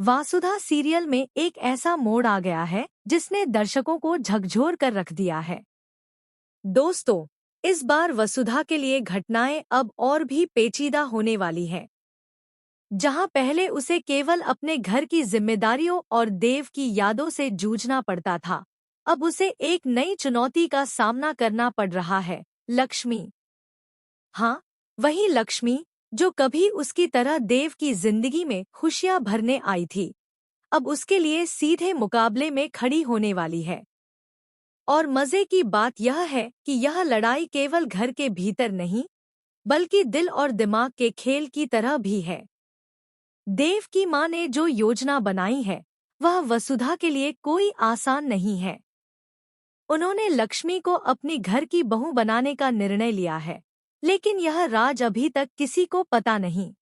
Vasudha serial में एक ऐसा मोड़ आ गया है जिसने दर्शकों को झकझोर कर रख दिया है। दोस्तों, इस बार वसुधा के लिए घटनाएं अब और भी पेचीदा होने वाली हैं। जहां पहले उसे केवल अपने घर की जिम्मेदारियों और देव की यादों से जूझना पड़ता था, अब उसे एक नई चुनौती का सामना करना पड़ रहा है, लक्ष्मी। हाँ, वही लक्ष्मी जो कभी उसकी तरह देव की जिंदगी में खुशियां भरने आई थी, अब उसके लिए सीधे मुकाबले में खड़ी होने वाली है। और मजे की बात यह है कि यह लड़ाई केवल घर के भीतर नहीं, बल्कि दिल और दिमाग के खेल की तरह भी है। देव की मां ने जो योजना बनाई है, वह वसुधा के लिए कोई आसान नहीं है। उन्होंने लक्ष्मी को अपनी घर की बहू बनाने का निर्णय लिया है, लेकिन यह राज अभी तक किसी को पता नहीं।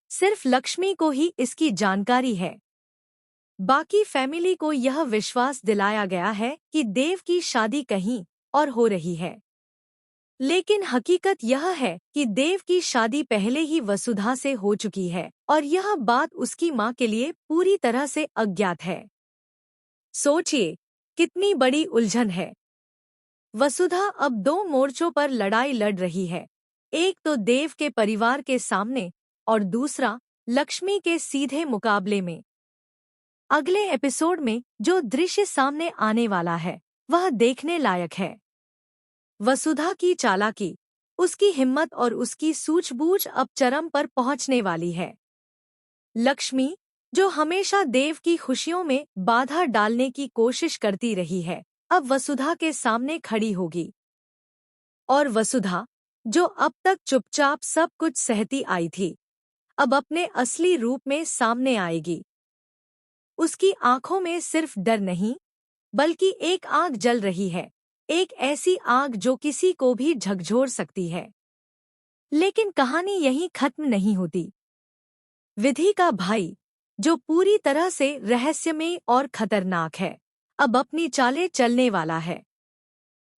सिर्फ लक्ष्मी को ही इसकी जानकारी है। बाकी फैमिली को यह विश्वास दिलाया गया है कि देव की शादी कहीं और हो रही है। लेकिन हकीकत यह है कि देव की शादी पहले ही वसुधा से हो चुकी है और यह बात उसकी मां के लिए पूरी तरह से अज्ञात है। सोचिए, कितनी बड़ी उलझन है। वसुधा अब दो मोर्चों पर लड़ाई लड़ रही है, एक तो देव के परिवार के सामने और दूसरा लक्ष्मी के सीधे मुकाबले में। अगले एपिसोड में जो दृश्य सामने आने वाला है, वह देखने लायक है। वसुधा की चालाकी, उसकी हिम्मत और उसकी सूझबूझ अब चरम पर पहुंचने वाली है। लक्ष्मी, जो हमेशा देव की खुशियों में बाधा डालने की कोशिश करती रही है, अब वसुधा के सामने खड़ी होगी। और वसुधा, जो अब तक चुपचाप सब कुछ सहती आई थी, अब अपने असली रूप में सामने आएगी। उसकी आंखों में सिर्फ डर नहीं, बल्कि एक आग जल रही है, एक ऐसी आग जो किसी को भी झकझोर सकती है। लेकिन कहानी यहीं खत्म नहीं होती। विधि का भाई, जो पूरी तरह से रहस्यमय और खतरनाक है, अब अपनी चालें चलने वाला है।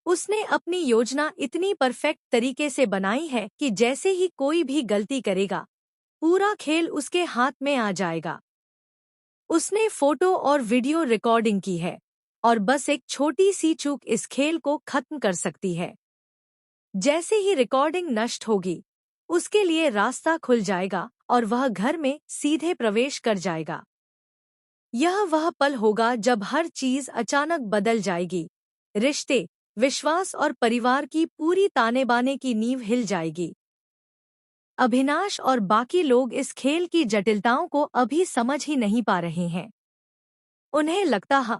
उसने अपनी योजना इतनी परफेक्ट तरीके से बनाई है कि जैसे ही कोई भी गलती करेगा, पूरा खेल उसके हाथ में आ जाएगा। उसने फोटो और वीडियो रिकॉर्डिंग की है, और बस एक छोटी सी चूक इस खेल को खत्म कर सकती है। जैसे ही रिकॉर्डिंग नष्ट होगी, उसके लिए रास्ता खुल जाएगा और वह घर में सीधे प्रवेश कर जाएगा। यह वह पल होगा जब हर चीज अचानक बदल जाएगी। रिश्ते, विश्वास और परिवार की पूरी ताने-बाने की नींव हिल जाएगी। अभिनाश और बाकी लोग इस खेल की जटिलताओं को अभी समझ ही नहीं पा रहे हैं। उन्हें लगता है